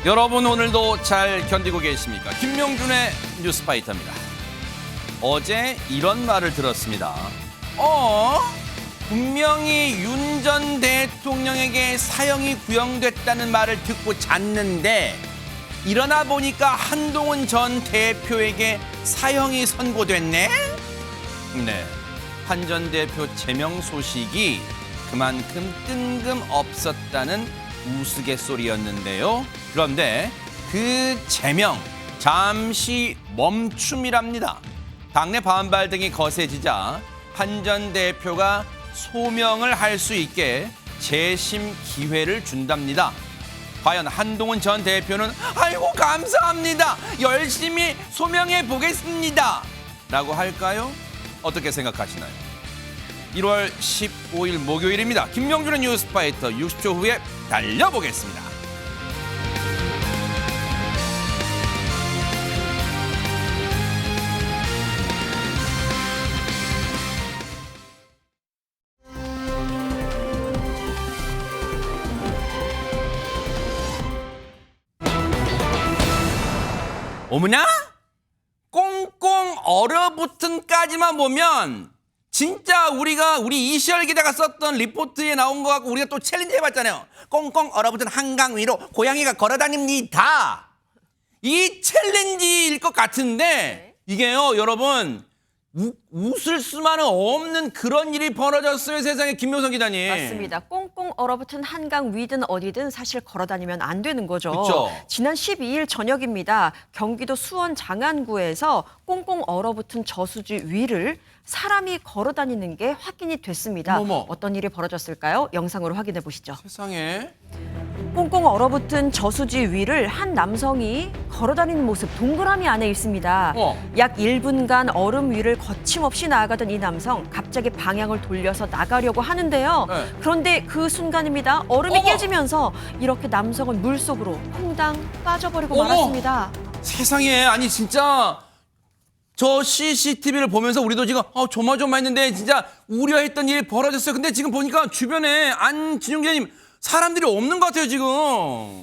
여러분 오늘도 잘 견디고 계십니까? 김명준의 뉴스파이터입니다. 어제 이런 말을 들었습니다. 분명히 윤 전 대통령에게 사형이 구형됐다는 말을 듣고 잤는데 일어나 보니까 한동훈 전 대표에게 사형이 선고됐네? 네, 한 전 대표 제명 소식이 그만큼 뜬금없었다는 우스갯소리였는데요. 그런데 그 제명 잠시 멈춤이랍니다. 당내 반발 등이 거세지자 한 전 대표가 소명을 할 수 있게 재심 기회를 준답니다. 과연 한동훈 전 대표는 아이고 감사합니다. 열심히 소명해 보겠습니다. 라고 할까요? 어떻게 생각하시나요? 1월 15일 목요일입니다. 김명준의 뉴스파이터 60초 후에 달려보겠습니다. 어머나? 꽁꽁 얼어붙은까지만 보면 진짜 우리 이시열 기자가 썼던 리포트에 나온 거 갖고 우리가 또 챌린지 해봤잖아요. 꽁꽁 얼어붙은 한강 위로 고양이가 걸어다닙니다. 이 챌린지일 것 같은데 이게요 여러분 웃을 수만은 없는 그런 일이 벌어졌어요. 세상에. 김묘성 기자님. 맞습니다. 꽁꽁 얼어붙은 한강 위든 어디든 사실 걸어다니면 안 되는 거죠. 그쵸? 지난 12일 저녁입니다. 경기도 수원 장안구에서 꽁꽁 얼어붙은 저수지 위를 사람이 걸어다니는 게 확인이 됐습니다. 어머머. 어떤 일이 벌어졌을까요? 영상으로 확인해 보시죠. 세상에. 꽁꽁 얼어붙은 저수지 위를 한 남성이 걸어다니는 모습 동그라미 안에 있습니다. 약 1분간 얼음 위를 거침없이 나아가던 이 남성 갑자기 방향을 돌려서 나가려고 하는데요. 네. 그런데 그 순간입니다. 얼음이 어머! 깨지면서 이렇게 남성은 물속으로 퐁당 빠져버리고 어머! 말았습니다. 세상에. 아니 진짜 저 CCTV를 보면서 우리도 지금 조마조마했는데 진짜 우려했던 일이 벌어졌어요. 근데 지금 보니까 주변에 안진용 기자님 사람들이 없는 것 같아요 지금.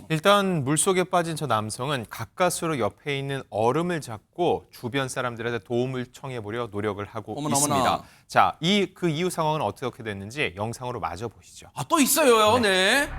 일단 물속에 빠진 저 남성은 가까스로 옆에 있는 얼음을 잡고 주변 사람들한테 도움을 청해보려 노력을 하고 어머나, 있습니다. 어머나. 자, 그 이후 상황은 어떻게 됐는지 영상으로 마저 보시죠. 또 있어요. 네.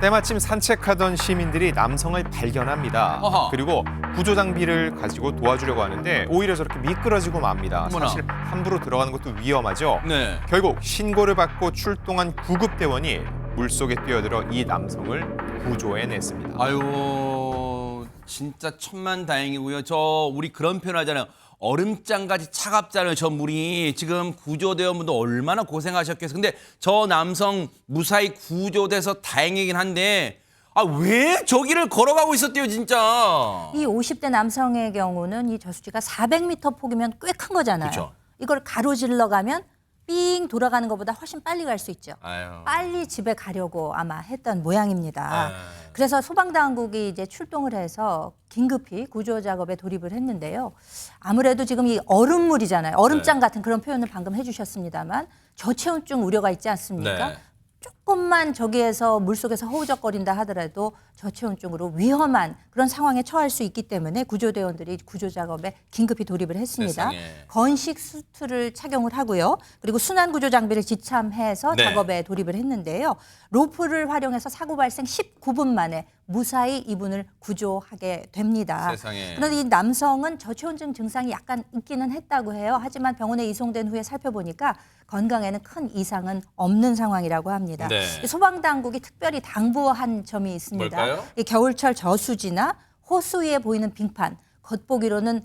때마침 산책하던 시민들이 남성을 발견합니다. 어허. 그리고 구조 장비를 가지고 도와주려고 하는데 오히려 저렇게 미끄러지고 맙니다. 어머나. 사실 함부로 들어가는 것도 위험하죠. 네. 결국 신고를 받고 출동한 구급대원이 물속에 뛰어들어 이 남성을 구조해냈습니다. 아유 진짜 천만다행이고요. 우리 그런 표현 하잖아요. 얼음장같이 차갑잖아요. 저 물이. 지금 구조대원분도 얼마나 고생하셨겠어요. 근데 저 남성 무사히 구조돼서 다행이긴 한데 왜 저기를 걸어가고 있었대요 진짜. 이 50대 남성의 경우는 이 저수지가 400m 폭이면 꽤 큰 거잖아요. 그쵸. 이걸 가로질러 가면 삥 돌아가는 것보다 훨씬 빨리 갈 수 있죠. 아유. 빨리 집에 가려고 아마 했던 모양입니다. 아유. 그래서 소방당국이 이제 출동을 해서 긴급히 구조 작업에 돌입을 했는데요. 아무래도 지금 이 얼음물이잖아요. 얼음장 같은 그런 표현을 방금 해주셨습니다만 저체온증 우려가 있지 않습니까? 네. 조금만 저기에서 물속에서 허우적거린다 하더라도 저체온증으로 위험한 그런 상황에 처할 수 있기 때문에 구조대원들이 구조 작업에 긴급히 돌입을 했습니다. 세상에. 건식 수트를 착용을 하고요. 그리고 순환 구조 장비를 지참해서 네. 작업에 돌입을 했는데요. 로프를 활용해서 사고 발생 19분 만에 무사히 이분을 구조하게 됩니다. 세상에. 그런데 이 남성은 저체온증 증상이 약간 있기는 했다고 해요. 하지만 병원에 이송된 후에 살펴보니까 건강에는 큰 이상은 없는 상황이라고 합니다. 네. 소방당국이 특별히 당부한 점이 있습니다. 뭘까요? 이 겨울철 저수지나 호수 위에 보이는 빙판, 겉보기로는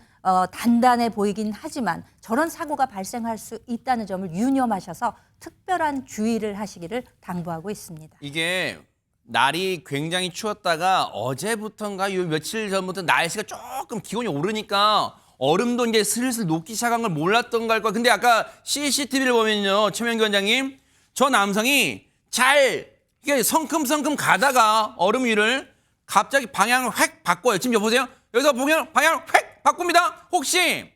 단단해 보이긴 하지만 저런 사고가 발생할 수 있다는 점을 유념하셔서 특별한 주의를 하시기를 당부하고 있습니다. 이게 날이 굉장히 추웠다가 어제부터인가 요 며칠 전부터 날씨가 조금 기온이 오르니까 얼음도 이제 슬슬 녹기 시작한 걸 몰랐던 걸 거야. 근데 아까 CCTV를 보면요, 최명규 원장님, 저 남성이 잘 이게 성큼성큼 가다가 얼음 위를 갑자기 방향을 획 바꿔요. 지금 여보세요? 여기서 보면 방향을 획 바꿉니다. 혹시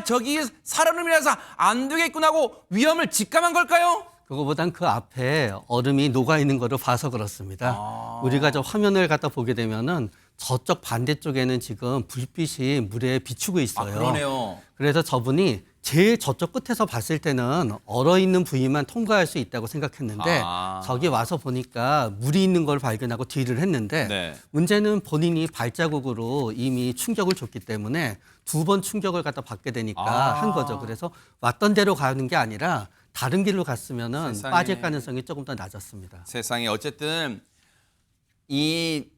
저기 살얼음이라서 안 되겠구나 하고 위험을 직감한 걸까요? 그거보단 그 앞에 얼음이 녹아 있는 거를 봐서 그렇습니다. 우리가 저 화면을 갖다 보게 되면은 저쪽 반대쪽에는 지금 불빛이 물에 비추고 있어요. 그러네요. 그래서 저분이 제일 저쪽 끝에서 봤을 때는 얼어 있는 부위만 통과할 수 있다고 생각했는데 저기 와서 보니까 물이 있는 걸 발견하고 딜을 했는데 네. 문제는 본인이 발자국으로 이미 충격을 줬기 때문에 2번 충격을 갖다 받게 되니까 한 거죠. 그래서 왔던 대로 가는 게 아니라 다른 길로 갔으면은 세상에. 빠질 가능성이 조금 더 낮았습니다. 세상에 어쨌든 이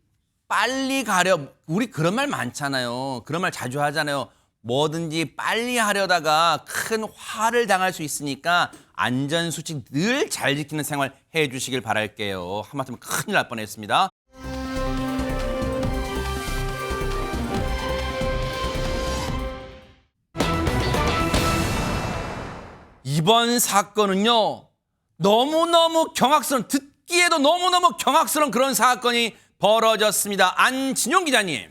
빨리 가려 우리 그런 말 많잖아요. 그런 말 자주 하잖아요. 뭐든지 빨리 하려다가 큰 화를 당할 수 있으니까 안전수칙 늘 잘 지키는 생활 해주시길 바랄게요. 하마터면 큰일 날 뻔했습니다. 이번 사건은요. 너무너무 경악스러운 듣기에도 너무너무 경악스러운 그런 사건이 벌어졌습니다. 안진용 기자님.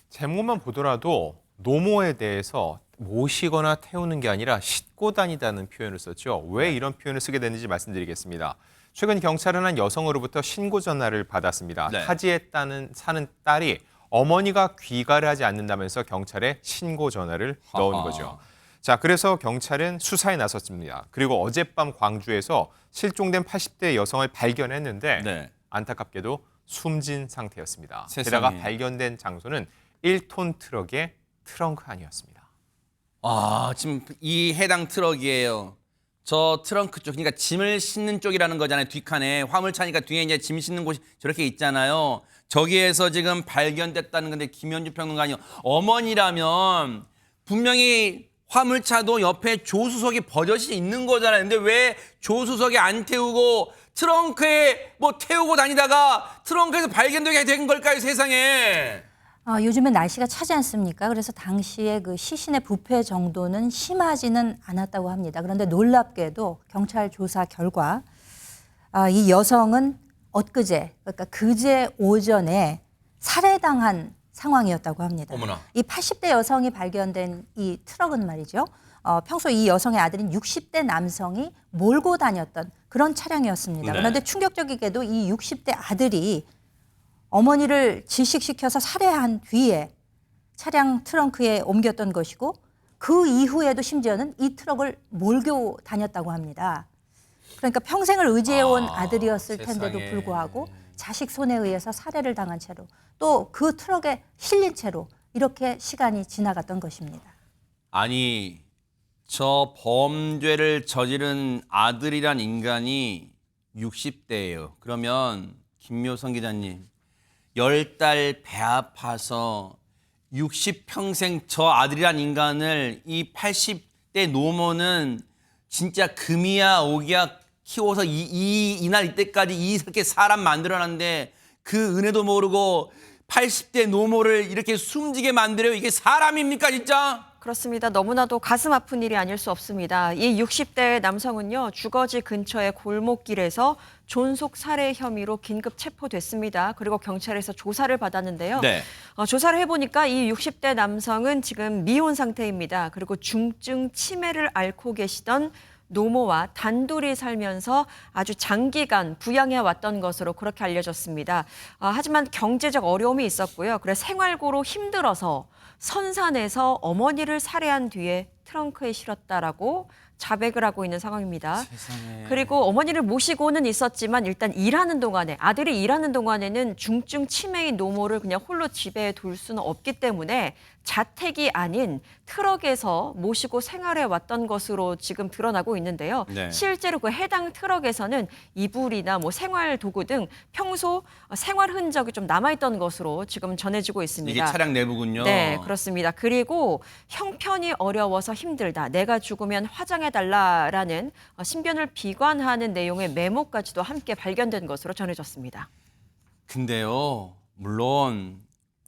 제목만 보더라도 노모에 대해서 모시거나 태우는 게 아니라 싣고 다니다는 표현을 썼죠. 왜 이런 표현을 쓰게 됐는지 말씀드리겠습니다. 최근 경찰은 한 여성으로부터 신고 전화를 받았습니다. 네. 타지에 사는 딸이 어머니가 귀가를 하지 않는다면서 경찰에 신고 전화를 넣은 거죠. 자, 그래서 경찰은 수사에 나섰습니다. 그리고 어젯밤 광주에서 실종된 80대 여성을 발견했는데 네. 안타깝게도 숨진 상태였습니다. 세상에. 게다가 발견된 장소는 1톤 트럭의 트렁크 안이었습니다. 지금 이 해당 트럭이에요. 저 트렁크 쪽, 그러니까 짐을 싣는 쪽이라는 거잖아요. 뒷칸에 화물 차니까 뒤에 이제 짐 싣는 곳이 저렇게 있잖아요. 저기에서 지금 발견됐다는 건데 김현주 평론가님, 어머니라면 분명히 화물차도 옆에 조수석에 버젓이 있는 거잖아요. 근데 왜 조수석에 안 태우고 트렁크에 뭐 태우고 다니다가 트렁크에서 발견되게 된 걸까요, 세상에? 요즘엔 날씨가 차지 않습니까? 그래서 당시에 그 시신의 부패 정도는 심하지는 않았다고 합니다. 그런데 놀랍게도 경찰 조사 결과 이 여성은 엊그제, 그러니까 그제 오전에 살해당한 상황이었다고 합니다. 어머나. 이 80대 여성이 발견된 이 트럭은 말이죠. 평소 이 여성의 아들인 60대 남성이 몰고 다녔던 그런 차량이었습니다. 네. 그런데 충격적이게도 이 60대 아들이 어머니를 질식시켜서 살해한 뒤에 차량 트렁크에 옮겼던 것이고 그 이후에도 심지어는 이 트럭을 몰고 다녔다고 합니다. 그러니까 평생을 의지해온 아들이었을 텐데도 세상에. 불구하고 자식 손에 의해서 살해를 당한 채로 또 그 트럭에 실린 채로 이렇게 시간이 지나갔던 것입니다. 아니, 저 범죄를 저지른 아들이란 인간이 60대예요. 그러면 김묘성 기자님, 10달 배 아파서 60평생 저 아들이란 인간을 이 80대 노모는 진짜 금이야 오기야 키워서 이날 이때까지 이렇게 사람 만들어놨는데 그 은혜도 모르고 80대 노모를 이렇게 숨지게 만들어요. 이게 사람입니까 진짜? 그렇습니다. 너무나도 가슴 아픈 일이 아닐 수 없습니다. 이 60대 남성은요, 주거지 근처의 골목길에서 존속 살해 혐의로 긴급 체포됐습니다. 그리고 경찰에서 조사를 받았는데요. 네. 조사를 해보니까 이 60대 남성은 지금 미혼 상태입니다. 그리고 중증 치매를 앓고 계시던 노모와 단둘이 살면서 아주 장기간 부양해 왔던 것으로 그렇게 알려졌습니다. 하지만 경제적 어려움이 있었고요. 그래서 생활고로 힘들어서 선산에서 어머니를 살해한 뒤에 트렁크에 실었다라고 자백을 하고 있는 상황입니다. 세상에. 그리고 어머니를 모시고는 있었지만 일단 일하는 동안에 아들이 일하는 동안에는 중증 치매인 노모를 그냥 홀로 집에 둘 수는 없기 때문에 자택이 아닌 트럭에서 모시고 생활해 왔던 것으로 지금 드러나고 있는데요. 네. 실제로 그 해당 트럭에서는 이불이나 뭐 생활 도구 등 평소 생활 흔적이 좀 남아있던 것으로 지금 전해지고 있습니다. 이게 차량 내부군요. 네, 그렇습니다. 그리고 형편이 어려워서 힘들다. 내가 죽으면 화장해달라라는 신변을 비관하는 내용의 메모까지도 함께 발견된 것으로 전해졌습니다. 근데요, 물론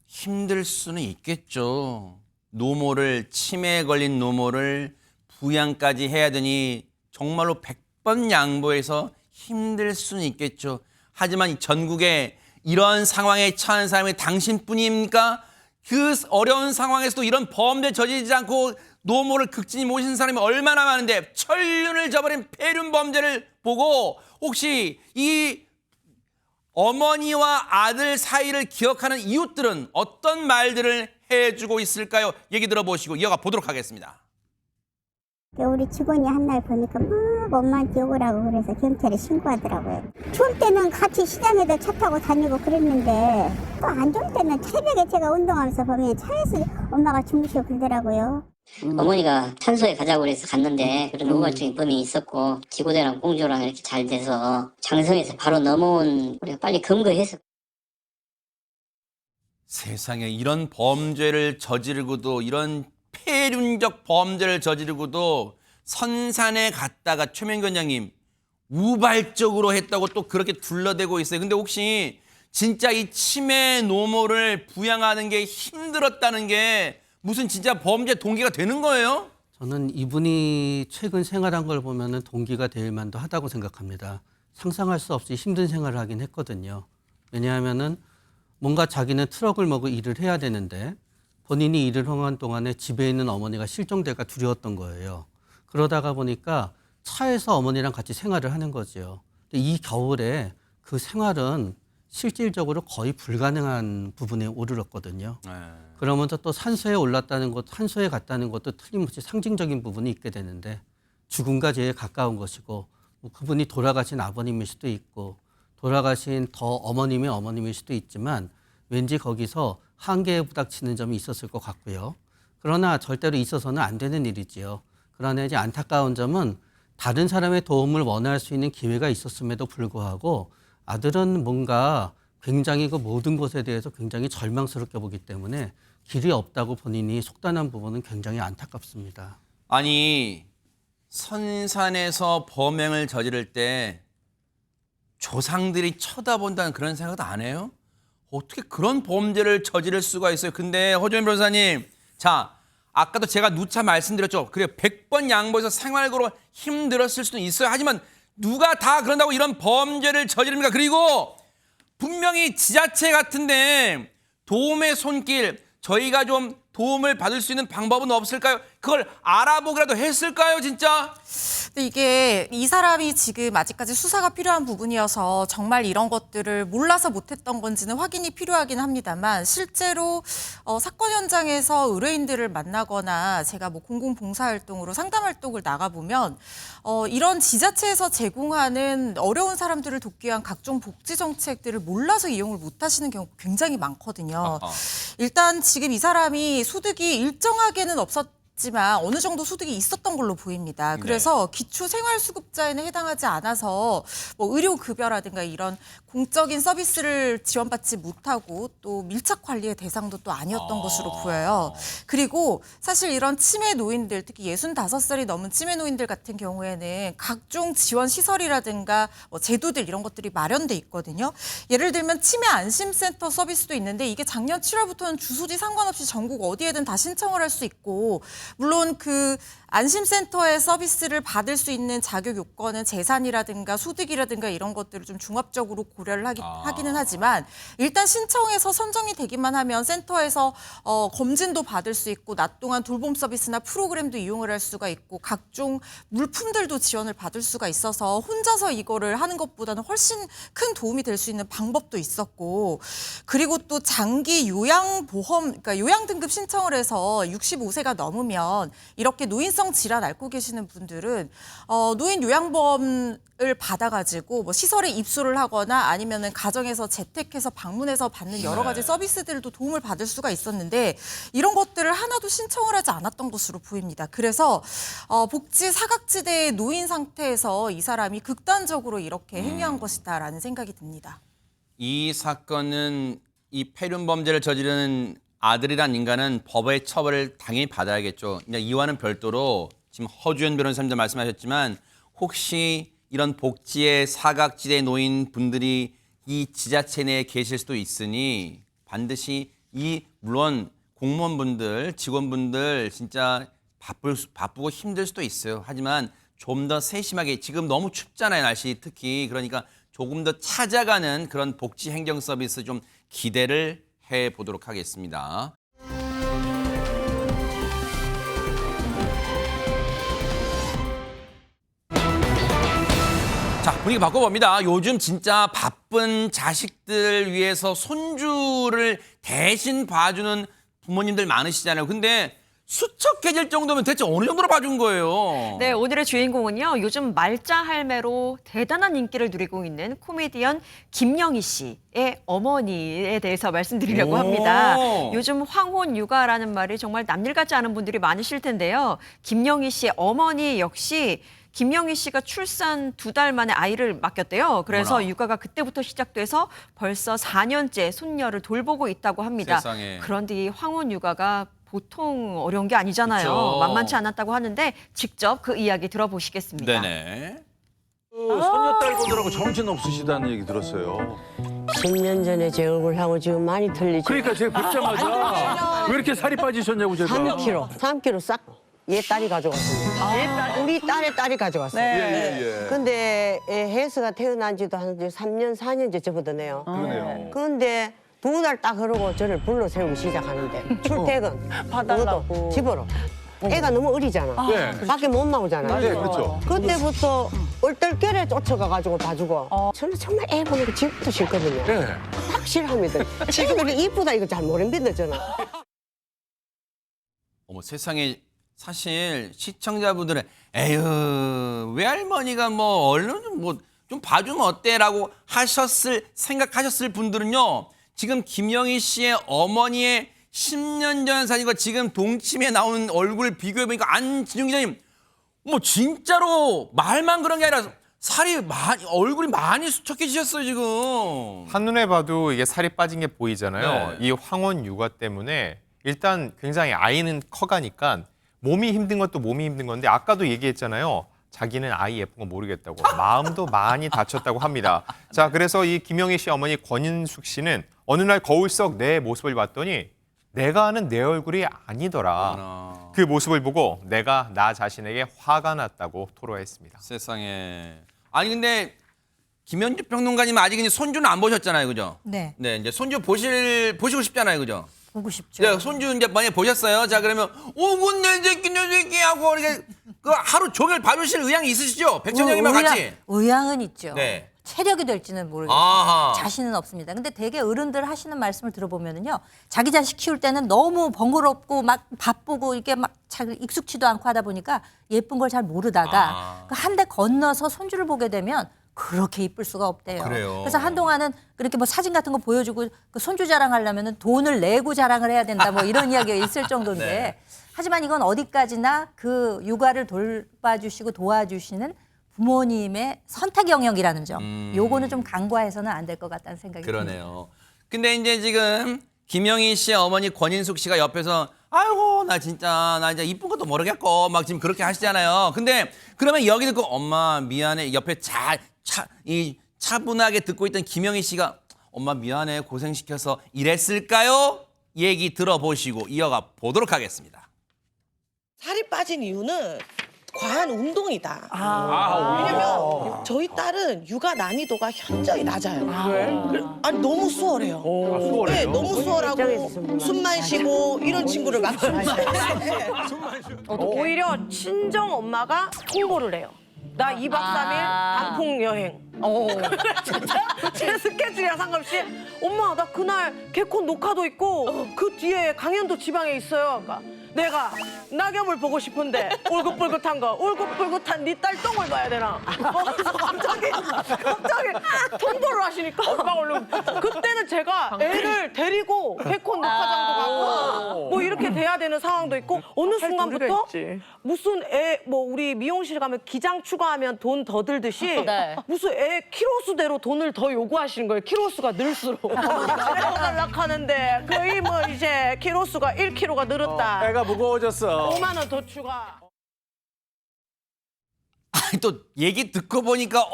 힘들 수는 있겠죠. 노모를, 치매에 걸린 노모를 부양까지 해야 되니 정말로 100번 양보해서 힘들 수는 있겠죠. 하지만 이 전국에 이런 상황에 처한 사람이 당신뿐입니까? 그 어려운 상황에서도 이런 범죄 저지르지 않고 노모를 극진히 모신 사람이 얼마나 많은데 천륜을 저버린 폐륜 범죄를 보고 혹시 이 어머니와 아들 사이를 기억하는 이웃들은 어떤 말들을 해주고 있을까요? 얘기 들어보시고 이어가 보도록 하겠습니다. 우리 직원이 한 날 보니까 막 엄마한테 욕을 하고 그래서 경찰에 신고하더라고요. 좋을 때는 같이 시장에도 차 타고 다니고 그랬는데 또 안 좋을 때는 새벽에 제가 운동하면서 보면 차에서 엄마가 주무시고 그러더라고요. 어머니가 산소에 가자고 그래서 갔는데 그런 우발적인 범이 있었고 지구대랑 공조랑 이렇게 잘 돼서 장성에서 바로 넘어온 우리가 빨리 검거해서 세상에 이런 범죄를 저지르고도 이런 폐륜적 범죄를 저지르고도 선산에 갔다가 최명근 장님 우발적으로 했다고 또 그렇게 둘러대고 있어요. 근데 혹시 진짜 이 치매 노모를 부양하는 게 힘들었다는 게 무슨 진짜 범죄 동기가 되는 거예요? 저는 이분이 최근 생활한 걸 보면은 동기가 될 만도 하다고 생각합니다. 상상할 수 없이 힘든 생활을 하긴 했거든요. 왜냐하면은 뭔가 자기는 트럭을 몰고 일을 해야 되는데 본인이 일을 하는 동안에 집에 있는 어머니가 실종될까 두려웠던 거예요. 그러다가 보니까 차에서 어머니랑 같이 생활을 하는 거죠. 근데 이 겨울에 그 생활은 실질적으로 거의 불가능한 부분에 오르렀거든요. 그러면서 또 산소에 올랐다는 것, 산소에 갔다는 것도 틀림없이 상징적인 부분이 있게 되는데 죽음과 제일 가까운 것이고 뭐 그분이 돌아가신 아버님일 수도 있고 돌아가신 더 어머님의 어머님일 수도 있지만 왠지 거기서 한계에 부닥치는 점이 있었을 것 같고요. 그러나 절대로 있어서는 안 되는 일이지요. 그러나 이제 안타까운 점은 다른 사람의 도움을 원할 수 있는 기회가 있었음에도 불구하고 아들은 뭔가 굉장히 그 모든 것에 대해서 굉장히 절망스럽게 보기 때문에 길이 없다고 본인이 속단한 부분은 굉장히 안타깝습니다. 아니 선산에서 범행을 저지를 때 조상들이 쳐다본다는 그런 생각도 안 해요? 어떻게 그런 범죄를 저지를 수가 있어요? 근데 허준현 변호사님, 자 아까도 제가 누차 말씀드렸죠. 그래요, 100번 양보해서 생활고로 힘들었을 수도 있어요. 하지만 누가 다 그런다고 이런 범죄를 저지릅니까? 그리고 분명히 지자체 같은데 도움의 손길, 저희가 좀 도움을 받을 수 있는 방법은 없을까요? 그걸 알아보기라도 했을까요, 진짜? 근데 이게 이 사람이 지금 아직까지 수사가 필요한 부분이어서 정말 이런 것들을 몰라서 못했던 건지는 확인이 필요하긴 합니다만 실제로 사건 현장에서 의뢰인들을 만나거나 제가 뭐 공공봉사활동으로 상담활동을 나가보면 이런 지자체에서 제공하는 어려운 사람들을 돕기 위한 각종 복지 정책들을 몰라서 이용을 못하시는 경우가 굉장히 많거든요. 일단 지금 이 사람이 소득이 일정하게는 없었지만 어느 정도 소득이 있었던 걸로 보입니다. 그래서 기초생활수급자에는 해당하지 않아서 뭐 의료급여라든가 이런 공적인 서비스를 지원받지 못하고 또 밀착관리의 대상도 또 아니었던 것으로 보여요. 그리고 사실 이런 치매 노인들, 특히 65살이 넘은 치매 노인들 같은 경우에는 각종 지원 시설이라든가 뭐 제도들 이런 것들이 마련돼 있거든요. 예를 들면 치매 안심센터 서비스도 있는데 이게 작년 7월부터는 주소지 상관없이 전국 어디에든 다 신청을 할 수 있고 물론 그 안심센터의 서비스를 받을 수 있는 자격 요건은 재산이라든가 소득이라든가 이런 것들을 좀 종합적으로 고려를 하기는 하지만 일단 신청해서 선정이 되기만 하면 센터에서 검진도 받을 수 있고 낮 동안 돌봄 서비스나 프로그램도 이용을 할 수가 있고 각종 물품들도 지원을 받을 수가 있어서 혼자서 이거를 하는 것보다는 훨씬 큰 도움이 될 수 있는 방법도 있었고 그리고 또 장기 요양보험, 그러니까 요양등급 신청을 해서 65세가 넘으면 이렇게 노인성 질환 앓고 계시는 분들은 노인 요양보험을 받아가지고 뭐 시설에 입소를 하거나 아니면은 가정에서 재택해서 방문해서 받는 여러 가지 서비스들도 도움을 받을 수가 있었는데 이런 것들을 하나도 신청을 하지 않았던 것으로 보입니다. 그래서 복지 사각지대의 노인 상태에서 이 사람이 극단적으로 이렇게 행위한 것이다라는 생각이 듭니다. 이 사건은 이 폐륜 범죄를 저지르는 아들이란 인간은 법의 처벌을 당연히 받아야겠죠. 이와는 별도로 지금 허주현 변호사님도 말씀하셨지만 혹시 이런 복지의 사각지대 노인분들이 이 지자체 내에 계실 수도 있으니 반드시 물론 공무원분들, 직원분들 진짜 바쁘고 힘들 수도 있어요. 하지만 좀 더 세심하게 지금 너무 춥잖아요, 날씨 특히. 그러니까 조금 더 찾아가는 그런 복지 행정 서비스 좀 기대를 해보도록 하겠습니다. 자, 분위기 바꿔봅니다. 요즘 진짜 바쁜 자식들 위해서 손주를 대신 봐주는 부모님들 많으시잖아요. 근데 수척해질 정도면 대체 어느 정도로 봐준 거예요? 네, 오늘의 주인공은요. 요즘 말자 할매로 대단한 인기를 누리고 있는 코미디언 김영희 씨의 어머니에 대해서 말씀드리려고 오. 합니다. 요즘 황혼 육아라는 말이 정말 남일 같지 않은 분들이 많으실 텐데요. 김영희 씨의 어머니 역시 김영희 씨가 출산 2달 만에 아이를 맡겼대요. 그래서 어머나. 육아가 그때부터 시작돼서 벌써 4년째 손녀를 돌보고 있다고 합니다. 세상에. 그런데 이 황혼 육아가 보통 어려운 게 아니잖아요. 그쵸. 만만치 않았다고 하는데 직접 그 이야기 들어보시겠습니다. 네네. 손녀딸 보느라고 정신 없으시다는 얘기 들었어요. 10년 전에 제 얼굴하고 지금 많이 틀리죠. 그러니까 제가 뵙자마자 왜 이렇게 살이 빠지셨냐고 제가. 3kg 싹. 얘 딸이 가져갔습니다. 우리 딸의 딸이 가져갔어요. 예. 근데 혜수가 태어난 지도 한 3년, 4년째 접어드네요. 그러네요. 근데 2달 딱 흐르고 저를 불러 세우기 시작하는데 출퇴근 그것도 집으로. 애가 너무 어리잖아. 네. 밖에 못 나오잖아. 네, 그렇죠. 그때부터 얼떨결에 쫓아가가지고 봐주고 저는 정말 애 보는 거 지금도 싫거든요. 네. 딱 싫어합니다. 애들이 이쁘다 이거 잘 모릅니다 저는. 어머 세상에 사실 시청자분들은 에휴 외할머니가 뭐 얼른 뭐 좀 봐주면 어때라고 생각하셨을 분들은요. 지금 김영희 씨의 어머니의 10년 전 사진과 지금 동침에 나오는 얼굴 비교해보니까 안진영 기자님 뭐 진짜로 말만 그런 게 아니라 얼굴이 많이 수척해지셨어요 지금. 한눈에 봐도 이게 살이 빠진 게 보이잖아요. 네. 이 황혼 육아 때문에 일단 굉장히 아이는 커가니까 몸이 힘든 것도 몸이 힘든 건데 아까도 얘기했잖아요. 자기는 아이 예쁜 거 모르겠다고. 마음도 많이 다쳤다고 합니다. 자, 그래서 이 김영희 씨 어머니 권인숙 씨는 어느 날 거울 속 내 모습을 봤더니 내가 아는 내 얼굴이 아니더라. 그 모습을 보고 내가 나 자신에게 화가 났다고 토로했습니다. 세상에. 아니 근데 김현주 평론가님 아직 이제 손주는 안 보셨잖아요, 그죠? 네, 네, 이제 손주 보시고 싶잖아요, 그죠? 보고 싶죠. 네, 손주 이제 만약에 보셨어요. 자, 그러면 오군 내 새끼 하고 이렇게 그 하루 종일 봐주실 의향이 있으시죠? 백천영님과 같이. 의향은 있죠. 네. 체력이 될지는 모르겠어요. 아하. 자신은 없습니다. 근데 되게 어른들 하시는 말씀을 들어보면은요, 자기 자식 키울 때는 너무 번거롭고 막 바쁘고 이게 막 잘 익숙치도 않고 하다 보니까 예쁜 걸 잘 모르다가 한 대 건너서 손주를 보게 되면 그렇게 이쁠 수가 없대요. 그래요. 그래서 한동안은 그렇게 뭐 사진 같은 거 보여주고 그 손주 자랑하려면은 돈을 내고 자랑을 해야 된다 뭐 이런 이야기가 있을 정도인데 네. 하지만 이건 어디까지나 그 육아를 돌봐주시고 도와주시는 부모님의 선택 영역이라는 점. 요거는 좀 간과해서는 안 될 것 같다는 생각이 듭니다. 그러네요. 근데 이제 지금 김영희 씨의 어머니 권인숙 씨가 옆에서 아이고 나 이제 이쁜 것도 모르겠고 막 지금 그렇게 하시잖아요. 근데 그러면 여기 듣고 엄마 미안해 옆에 차분하게 듣고 있던 김영희 씨가 엄마 미안해 고생시켜서 이랬을까요? 얘기 들어보시고 이어가 보도록 하겠습니다. 살이 빠진 이유는 과한 운동이다. 왜냐면 저희 딸은 육아 난이도가 현저히 낮아요. 아니 너무 수월해요. 수월해요? 네, 너무 수월하고 숨만 쉬고 이런 친구를 막 오히려 친정 엄마가 통보를 해요. 나 2박 3일 단풍 여행. 제 스케줄이랑 상관없이 엄마 나 그날 개콘 녹화도 있고 그 뒤에 강연도 지방에 있어요. 그러니까 내가 낙엽을 보고 싶은데 울긋불긋한 네 딸 똥을 봐야 되나? 갑자기 통보를 하시니까 얼른 그때는 제가 애를 데리고 개콘 녹화장도 가고 뭐 이렇게 돼야 되는 상황도 있고 어느 순간부터 무슨 우리 미용실 가면 기장 추가하면 돈 더 들듯이 무슨 애 키로수대로 돈을 더 요구하시는 거예요. 키로수가 늘수록 하는데 거의 뭐 이제 키로수가 1kg가 늘었다. 애가 무거워졌어. 5만 원 더 추가. 아니 또 얘기 듣고 보니까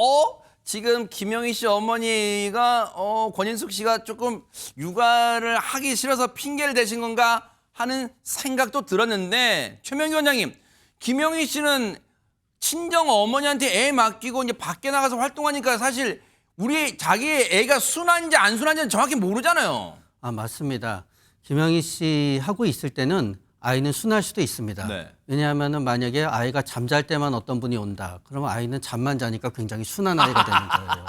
지금 김영희 씨 어머니가 권인숙 씨가 조금 육아를 하기 싫어서 핑계를 대신 건가 하는 생각도 들었는데 최명기 원장님, 김영희 씨는 친정 어머니한테 애 맡기고 이제 밖에 나가서 활동하니까 사실 자기의 애가 순한지 안 순한지는 정확히 모르잖아요. 맞습니다. 김영희 씨 하고 있을 때는 아이는 순할 수도 있습니다. 네. 왜냐하면 만약에 아이가 잠잘 때만 어떤 분이 온다. 그러면 아이는 잠만 자니까 굉장히 순한 아이가 되는 거예요.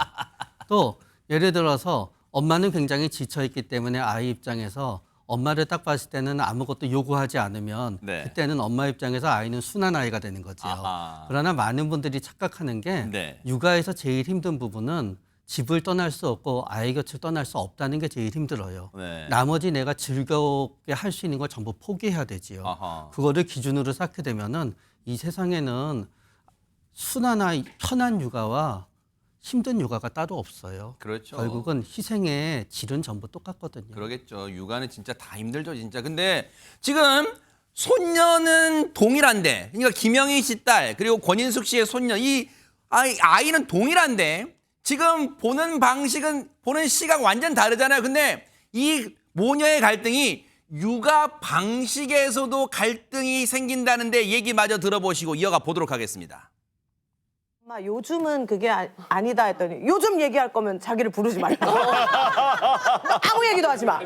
또 예를 들어서 엄마는 굉장히 지쳐있기 때문에 아이 입장에서 엄마를 딱 봤을 때는 아무것도 요구하지 않으면 네. 그때는 엄마 입장에서 아이는 순한 아이가 되는 거죠. 아하. 그러나 많은 분들이 착각하는 게 네. 육아에서 제일 힘든 부분은 집을 떠날 수 없고 아이 곁을 떠날 수 없다는 게 제일 힘들어요. 네. 나머지 내가 즐겁게 할 수 있는 걸 전부 포기해야 되지요. 아하. 그거를 기준으로 쌓게 되면은 이 세상에는 순한 아이, 편한 육아와 힘든 육아가 따로 없어요. 그렇죠. 결국은 희생의 질은 전부 똑같거든요. 그러겠죠. 육아는 진짜 다 힘들죠, 진짜. 근데 지금 손녀는 동일한데, 그러니까 김영희 씨 딸 그리고 권인숙 씨의 손녀 이 아이는 동일한데 지금 보는 방식은 보는 시각 완전 다르잖아요. 근데 이 모녀의 갈등이 육아 방식에서도 갈등이 생긴다는데 얘기마저 들어보시고 이어가 보도록 하겠습니다. 엄마 요즘은 그게 아니다 했더니 요즘 얘기할 거면 자기를 부르지 말고 아무 얘기도 하지 마.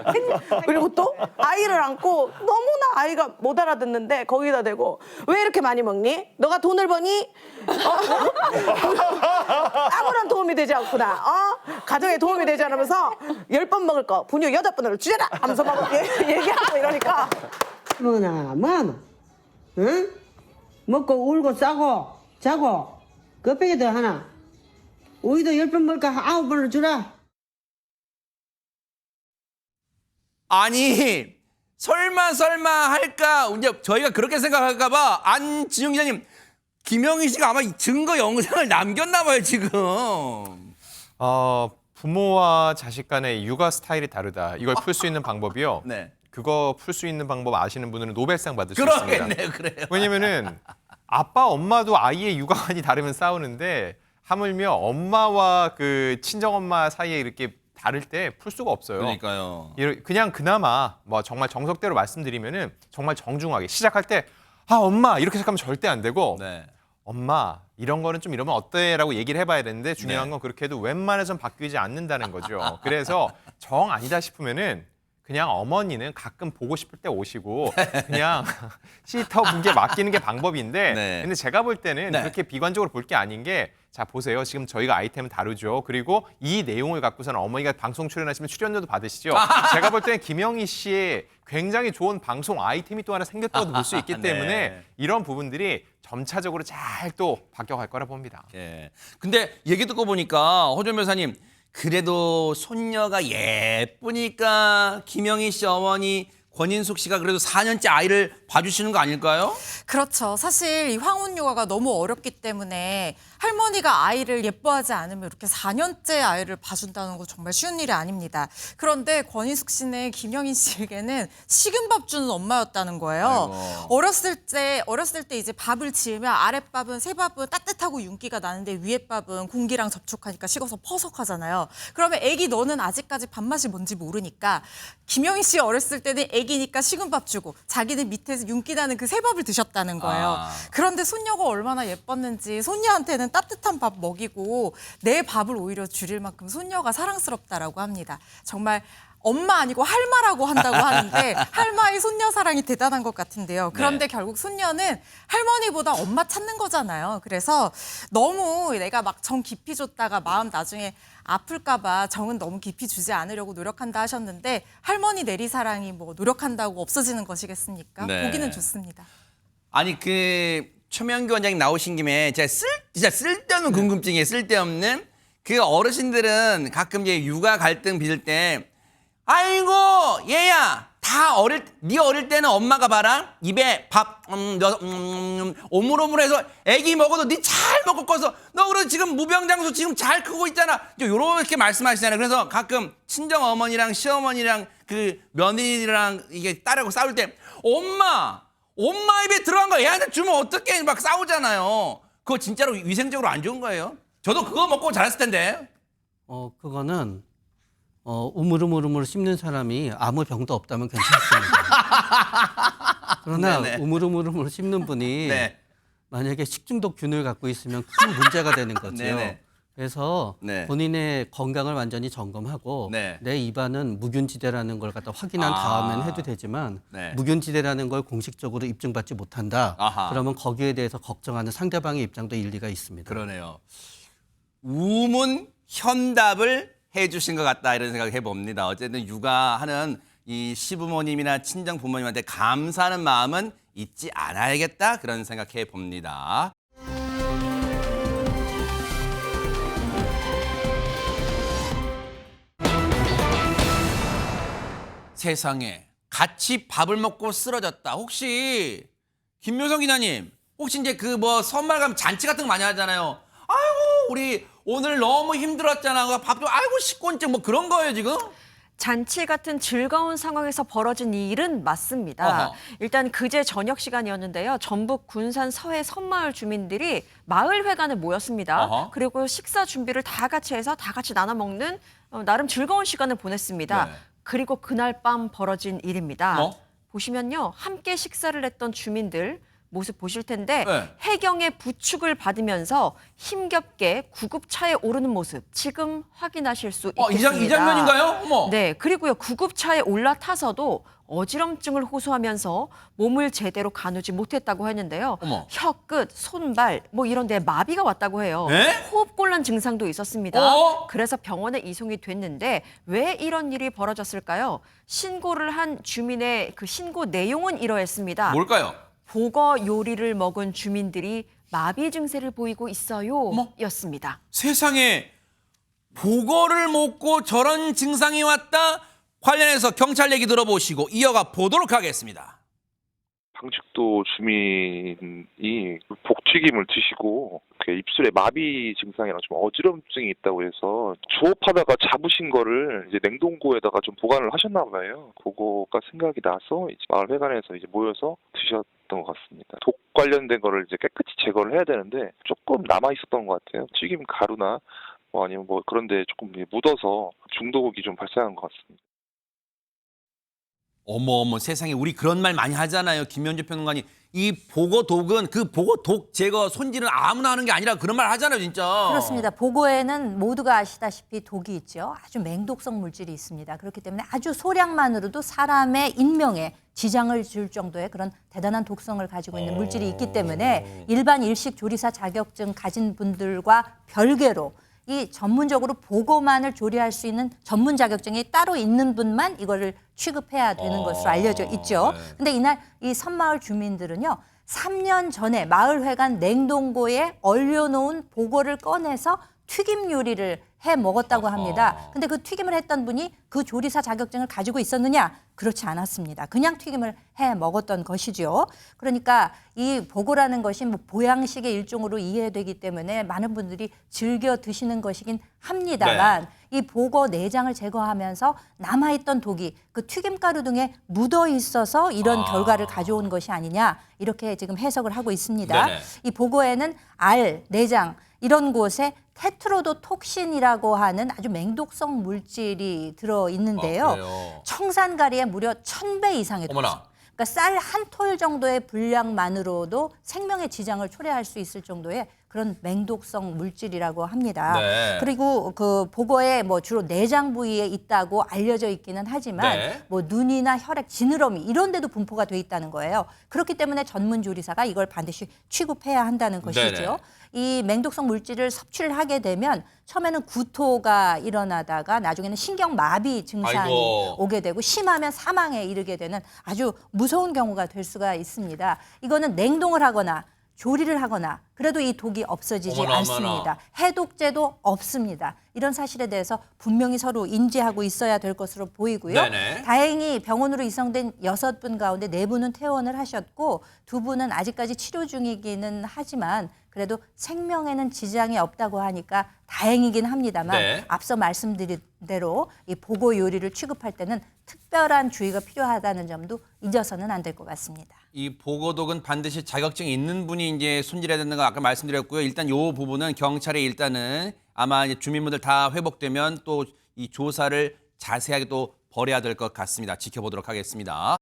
그리고 또 아이를 안고 너무나 아이가 못 알아듣는데 거기다 대고 왜 이렇게 많이 먹니? 너가 돈을 버니? 아무런 도움이 되지 않구나. 가정에 도움이 되지 않으면서 10번 먹을 거 분유 8번으로 줄여라 하면서 막 얘기하고 이러니까 뭐하노? 응? 먹고 울고 싸고 자고 급하게 더 하나. 우유도 10번 먹을까 9번을 주라. 아니 설마 할까 이제 저희가 그렇게 생각할까 봐 안지용 기자님 김영희 씨가 아마 증거 영상을 남겼나 봐요 지금. 부모와 자식 간의 육아 스타일이 다르다. 이걸 풀 수 있는 방법이요. 네. 그거 풀 수 있는 방법 아시는 분들은 노벨상 받을 수 있습니다. 그러겠네요, 그래요. 왜냐면은 아빠, 엄마도 아이의 육아관이 다르면 싸우는데 하물며 엄마와 그 친정엄마 사이에 이렇게 다를 때 풀 수가 없어요. 그러니까요. 그냥 그나마 뭐 정말 정석대로 말씀드리면은 정말 정중하게 시작할 때 엄마 이렇게 시작하면 절대 안 되고 네. 엄마 이런 거는 좀 이러면 어때라고 얘기를 해봐야 되는데 중요한 네. 건 그렇게 해도 웬만해선 바뀌지 않는다는 거죠. 그래서 정 아니다 싶으면은 그냥 어머니는 가끔 보고 싶을 때 오시고 그냥 시터 분께 맡기는 게 방법인데 네. 근데 제가 볼 때는 네. 그렇게 비관적으로 볼 게 아닌 게 자 보세요. 지금 저희가 아이템은 다르죠. 그리고 이 내용을 갖고서는 어머니가 방송 출연하시면 출연료도 받으시죠. 제가 볼 때는 김영희 씨의 굉장히 좋은 방송 아이템이 또 하나 생겼다고 볼 수 있기 때문에 네. 이런 부분들이 점차적으로 잘 또 바뀌어갈 거라 봅니다. 예. 근데 얘기 듣고 보니까 허준 변호사님 그래도 손녀가 예쁘니까 김영희 씨 어머니 권인숙 씨가 그래도 4년째 아이를 봐주시는 거 아닐까요? 그렇죠. 사실 이 황혼 육아가 너무 어렵기 때문에 할머니가 아이를 예뻐하지 않으면 이렇게 4년째 아이를 봐준다는 거 정말 쉬운 일이 아닙니다. 그런데 권인숙 씨는 김영희 씨에게는 식은 밥 주는 엄마였다는 거예요. 아이고. 어렸을 때 이제 밥을 지으면 아랫밥은 새밥은 따뜻하고 윤기가 나는데 위에 밥은 공기랑 접촉하니까 식어서 퍼석하잖아요. 그러면 애기 너는 아직까지 밥맛이 뭔지 모르니까 김영희 씨 어렸을 때는 애기니까 식은 밥 주고 자기는 밑에서 윤기 나는 그 새밥을 드셨다는 거예요. 그런데 손녀가 얼마나 예뻤는지 손녀한테는 따뜻한 밥 먹이고 내 밥을 오히려 줄일 만큼 손녀가 사랑스럽다라고 합니다. 정말 엄마 아니고 할마라고 한다고 하는데 할마의 손녀 사랑이 대단한 것 같은데요. 그런데 결국 손녀는 할머니보다 엄마 찾는 거잖아요. 그래서 너무 내가 막 정 깊이 줬다가 마음 나중에 아플까 봐 정은 너무 깊이 주지 않으려고 노력한다 하셨는데 할머니 내리사랑이 뭐 노력한다고 없어지는 것이겠습니까? 네. 보기는 좋습니다. 아니 그 최명규 원장님 나오신 김에 제가 진짜 쓸데없는 궁금증이에요. 쓸데없는 그 어르신들은 가끔 이제 육아 갈등 빚을 때 아이고 얘야 다 네 어릴 때는 엄마가 봐라 입에 밥 오물오물해서 애기 먹어도 네 잘 먹고 커서 너 그래 지금 무병장수 지금 잘 크고 있잖아 요렇게 말씀하시잖아요. 그래서 가끔 친정 어머니랑 시어머니랑 그 며느리랑 이게 딸하고 싸울 때 엄마 입에 들어간 거 애한테 주면 어떡해 막 싸우잖아요. 그거 진짜로 위생적으로 안 좋은 거예요. 저도 그거 먹고 자랐을 텐데. 그거는 우물우물 씹는 사람이 아무 병도 없다면 괜찮습니다. 그러나 네네. 우물우물 씹는 분이 네. 만약에 식중독균을 갖고 있으면 큰 문제가 되는 거죠. 네네. 그래서 네. 본인의 건강을 완전히 점검하고 네. 내 입안은 무균지대라는 걸 갖다 확인한 다음엔 해도 되지만 네. 무균지대라는 걸 공식적으로 입증받지 못한다. 아하. 그러면 거기에 대해서 걱정하는 상대방의 입장도 일리가 있습니다. 그러네요. 우문 현답을 해주신 것 같다 이런 생각을 해봅니다. 어쨌든 육아하는 이 시부모님이나 친정 부모님한테 감사하는 마음은 잊지 않아야겠다 그런 생각해 봅니다. 세상에 같이 밥을 먹고 쓰러졌다. 혹시 김묘성 기자님 혹시 이제 그 뭐 선말 가면 잔치 같은 거 많이 하잖아요. 아이고 우리 오늘 너무 힘들었잖아. 밥도 아이고 식곤증 뭐 그런 거예요 지금? 잔치 같은 즐거운 상황에서 벌어진 이 일은 맞습니다. 어허. 일단 그제 저녁 시간이었는데요. 전북 군산 서해 섬마을 주민들이 마을회관에 모였습니다. 어허. 그리고 식사 준비를 다 같이 해서 다 같이 나눠 먹는 나름 즐거운 시간을 보냈습니다. 네. 그리고 그날 밤 벌어진 일입니다. 어? 보시면요. 함께 식사를 했던 주민들 모습 보실 텐데 네. 해경의 부축을 받으면서 힘겹게 구급차에 오르는 모습 지금 확인하실 수 있겠습니다. 이 장면인가요? 어머. 네, 그리고요 구급차에 올라타서도 어지럼증을 호소하면서 몸을 제대로 가누지 못했다고 했는데요. 어머. 혀끝, 손발 뭐 이런 데 마비가 왔다고 해요. 네? 호흡곤란 증상도 있었습니다. 어? 그래서 병원에 이송이 됐는데 왜 이런 일이 벌어졌을까요? 신고를 한 주민의 그 신고 내용은 이러했습니다. 뭘까요? 보거 요리를 먹은 주민들이 마비 증세를 보이고 있어요. 어머. 였습니다. 세상에 보거를 먹고 저런 증상이 왔다. 관련해서 경찰 얘기 들어보시고 이어가 보도록 하겠습니다. 방직도 주민이 복튀김을 드시고 입술에 마비 증상이랑 좀 어지럼증이 있다고 해서 조업하다가 잡으신 거를 이제 냉동고에다가 좀 보관을 하셨나 봐요. 그거가 생각이 나서 이제 마을 회관에서 이제 모여서 드셨던 것 같습니다. 독 관련된 거를 이제 깨끗이 제거를 해야 되는데 조금 남아 있었던 것 같아요. 튀김 가루나 뭐 아니면 뭐 그런데 조금 묻어서 중독이 좀 발생한 것 같습니다. 어머 세상에 우리 그런 말 많이 하잖아요. 김현주 평론가님. 이 보거독은 그 보거독 제거 손질은 아무나 하는 게 아니라 그런 말 하잖아요 진짜. 그렇습니다. 보고에는 모두가 아시다시피 독이 있죠. 아주 맹독성 물질이 있습니다. 그렇기 때문에 아주 소량만으로도 사람의 인명에 지장을 줄 정도의 그런 대단한 독성을 가지고 있는 물질이 있기 때문에 일반 일식 조리사 자격증 가진 분들과 별개로 이 전문적으로 보고만을 조리할 수 있는 전문 자격증이 따로 있는 분만 이거를 취급해야 되는 것으로 알려져 있죠. 근데 이날 이 섬마을 주민들은요. 3년 전에 마을회관 냉동고에 얼려놓은 보고를 꺼내서 튀김 요리를 해 먹었다고 합니다. 근데 그 튀김을 했던 분이 그 조리사 자격증을 가지고 있었느냐? 그렇지 않았습니다. 그냥 튀김을 해 먹었던 것이죠. 그러니까 이 보고라는 것이 뭐 보양식의 일종으로 이해되기 때문에 많은 분들이 즐겨 드시는 것이긴 합니다만 이 보고 내장을 제거하면서 남아있던 독이 그 튀김가루 등에 묻어 있어서 이런 결과를 가져온 것이 아니냐 이렇게 지금 해석을 하고 있습니다. 네네. 이 보고에는 알, 내장 이런 곳에 테트로도톡신이라고 하는 아주 맹독성 물질이 들어있는데요. 그래요? 청산가리의 무려 1000배 이상의 도수. 어머나. 그러니까 쌀 한 톨 정도의 분량만으로도 생명의 지장을 초래할 수 있을 정도의 그런 맹독성 물질이라고 합니다. 네. 그리고 그 보고에 뭐 주로 내장 부위에 있다고 알려져 있기는 하지만 네. 뭐 눈이나 혈액, 지느러미 이런 데도 분포가 돼 있다는 거예요. 그렇기 때문에 전문 조리사가 이걸 반드시 취급해야 한다는 것이죠. 네네. 이 맹독성 물질을 섭취를 하게 되면 처음에는 구토가 일어나다가 나중에는 신경마비 증상이 아이고. 오게 되고 심하면 사망에 이르게 되는 아주 무서운 경우가 될 수가 있습니다. 이거는 냉동을 하거나 조리를 하거나 그래도 이 독이 없어지지 어머나, 않습니다. 어머나. 해독제도 없습니다. 이런 사실에 대해서 분명히 서로 인지하고 있어야 될 것으로 보이고요. 네네. 다행히 병원으로 이송된 6분 가운데 4분은 퇴원을 하셨고 2분은 아직까지 치료 중이기는 하지만 그래도 생명에는 지장이 없다고 하니까 다행이긴 합니다만 네. 앞서 말씀드린 대로 이 보고 요리를 취급할 때는 특별한 주의가 필요하다는 점도 잊어서는 안 될 것 같습니다. 이 보거독은 반드시 자격증이 있는 분이 이제 손질해야 되는 거 아까 말씀드렸고요. 일단 요 부분은 경찰에 일단은 아마 이제 주민분들 다 회복되면 또 이 조사를 자세하게 또 벌여야 될 것 같습니다. 지켜보도록 하겠습니다.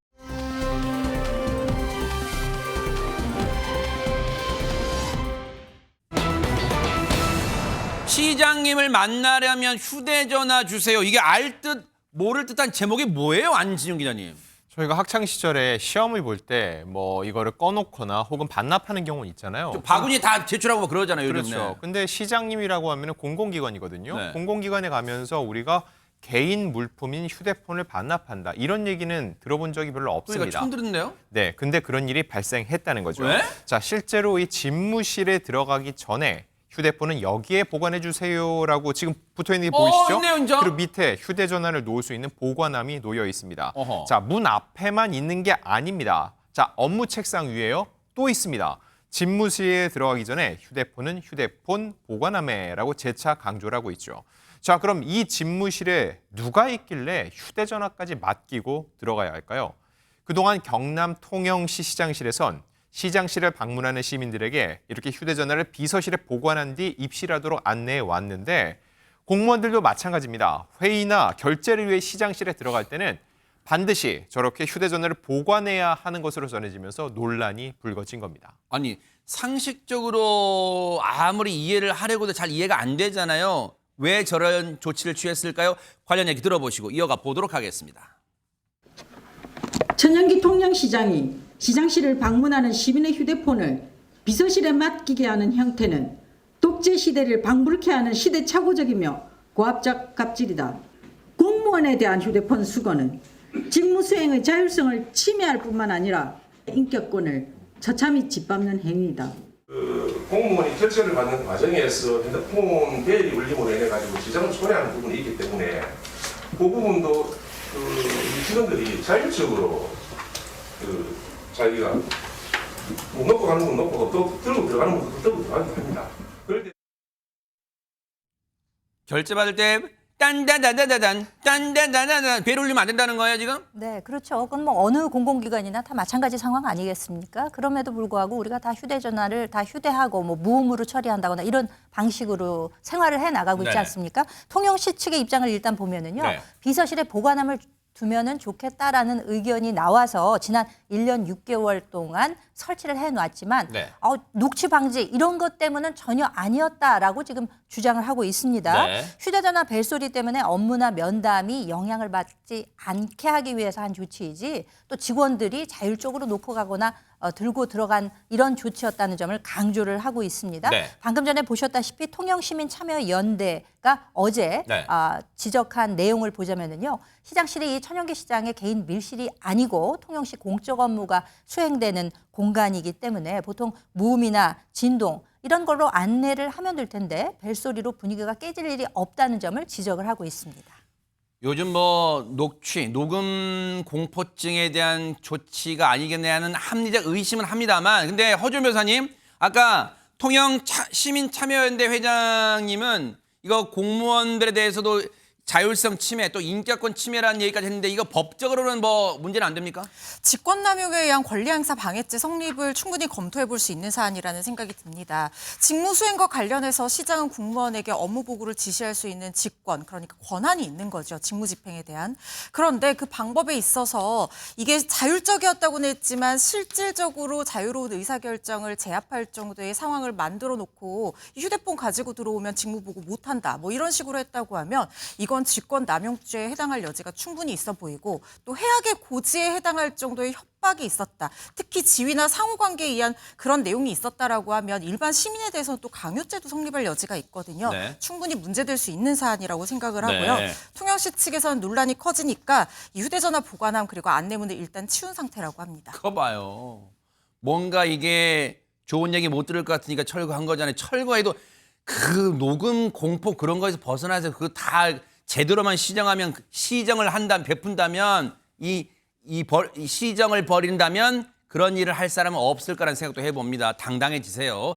시장님을 만나려면 휴대전화 주세요. 이게 알 듯 모를 듯한 제목이 뭐예요, 안진용 기자님? 저희가 학창 시절에 시험을 볼 때 뭐 이거를 꺼놓거나 혹은 반납하는 경우는 있잖아요. 바구니 다 제출하고 뭐 그러잖아요, 요즘. 그렇죠. 근데 시장님이라고 하면 공공기관이거든요. 네. 공공기관에 가면서 우리가 개인 물품인 휴대폰을 반납한다. 이런 얘기는 들어본 적이 별로 없습니다. 그러니까 처음 듣는데요? 네, 근데 그런 일이 발생했다는 거죠. 왜? 자, 실제로 이 집무실에 들어가기 전에 휴대폰은 여기에 보관해 주세요라고 지금 붙어 있는 게 보이시죠? 있네요, 진짜. 그리고 밑에 휴대전화를 놓을 수 있는 보관함이 놓여 있습니다. 어허. 자, 문 앞에만 있는 게 아닙니다. 자, 업무 책상 위에요. 또 있습니다. 집무실에 들어가기 전에 휴대폰은 휴대폰 보관함에라고 재차 강조를 하고 있죠. 자, 그럼 이 집무실에 누가 있길래 휴대전화까지 맡기고 들어가야 할까요? 그동안 경남 통영시 시장실에선 시장실을 방문하는 시민들에게 이렇게 휴대전화를 비서실에 보관한 뒤 입실하도록 안내해 왔는데 공무원들도 마찬가지입니다. 회의나 결제를 위해 시장실에 들어갈 때는 반드시 저렇게 휴대전화를 보관해야 하는 것으로 전해지면서 논란이 불거진 겁니다. 아니, 상식적으로 아무리 이해를 하려고도 잘 이해가 안 되잖아요. 왜 저런 조치를 취했을까요? 관련 얘기 들어보시고 이어가 보도록 하겠습니다. 천연기 통영시장이 시장실을 방문하는 시민의 휴대폰을 비서실에 맡기게 하는 형태는 독재 시대를 방불케 하는 시대착오적이며 고압적 갑질이다. 공무원에 대한 휴대폰 수거는 직무 수행의 자율성을 침해할 뿐만 아니라 인격권을 처참히 짓밟는 행위이다. 공무원이 결제를 받는 과정에서 핸드폰 대리 울림으로 인해 가지고 지장을 초래하는 부분이 있기 때문에 그 부분도 우리 직원들이 자율적으로 자기가 못 넣고 가는 건 넣고 또 들고 들어가는 건 들고 들어가게 합니다. 그럴 때 결제 받을 때 딴다다다단 딴다다다단 배를 울리면 안 된다는 거예요, 지금? 네, 그렇죠. 그건 뭐 어느 공공기관이나 다 마찬가지 상황 아니겠습니까? 그럼에도 불구하고 우리가 다 휴대전화를 다 휴대하고 뭐 무음으로 처리한다거나 이런 방식으로 생활을 해 나가고 있지 네. 않습니까? 통영시 측의 입장을 일단 보면은요. 네. 비서실에 보관함을 두면은 좋겠다라는 의견이 나와서 지난 1년 6개월 동안 설치를 해놨지만 네. 녹취 방지 이런 것 때문은 전혀 아니었다라고 지금 주장을 하고 있습니다. 네. 휴대전화 벨소리 때문에 업무나 면담이 영향을 받지 않게 하기 위해서 한 조치이지 또 직원들이 자율적으로 놓고 가거나 들고 들어간 이런 조치였다는 점을 강조를 하고 있습니다. 네. 방금 전에 보셨다시피 통영시민참여연대가 어제 네. 지적한 내용을 보자면은요. 시장실이 이 천연기 시장의 개인 밀실이 아니고 통영시 공적 업무가 수행되는 공간이기 때문에 보통 무음이나 진동 이런 걸로 안내를 하면 될 텐데 벨소리로 분위기가 깨질 일이 없다는 점을 지적을 하고 있습니다. 요즘 뭐 녹취, 녹음 공포증에 대한 조치가 아니겠네 하는 합리적 의심은 합니다만 근데 허준 변호사님 아까 통영 시민참여연대 회장님은 이거 공무원들에 대해서도 자율성 침해 또 인격권 침해라는 얘기까지 했는데 이거 법적으로는 뭐 문제는 안 됩니까? 직권남용에 의한 권리행사 방해죄 성립을 충분히 검토해 볼 수 있는 사안이라는 생각이 듭니다. 직무수행과 관련해서 시장은 공무원에게 업무 보고를 지시할 수 있는 직권, 그러니까 권한이 있는 거죠. 직무집행에 대한. 그런데 그 방법에 있어서 이게 자율적이었다고는 했지만 실질적으로 자유로운 의사결정을 제압할 정도의 상황을 만들어 놓고 휴대폰 가지고 들어오면 직무보고 못한다. 뭐 이런 식으로 했다고 하면 이건 직권남용죄에 해당할 여지가 충분히 있어 보이고 또 해악의 고지에 해당할 정도의 협박이 있었다. 특히 지위나 상호관계에 의한 그런 내용이 있었다라고 하면 일반 시민에 대해서는 또 강요죄도 성립할 여지가 있거든요. 네. 충분히 문제될 수 있는 사안이라고 생각을 하고요. 네. 통영시 측에서는 논란이 커지니까 이 휴대전화 보관함 그리고 안내문을 일단 치운 상태라고 합니다. 그거 봐요. 뭔가 이게 좋은 얘기 못 들을 것 같으니까 철거한 거잖아요. 철거해도 그 녹음 공포 그런 거에서 벗어나서 그거 다 제대로만 시정을 한다면 베푼다면 이 시정을 벌인다면 그런 일을 할 사람은 없을 거라는 생각도 해봅니다. 당당해지세요.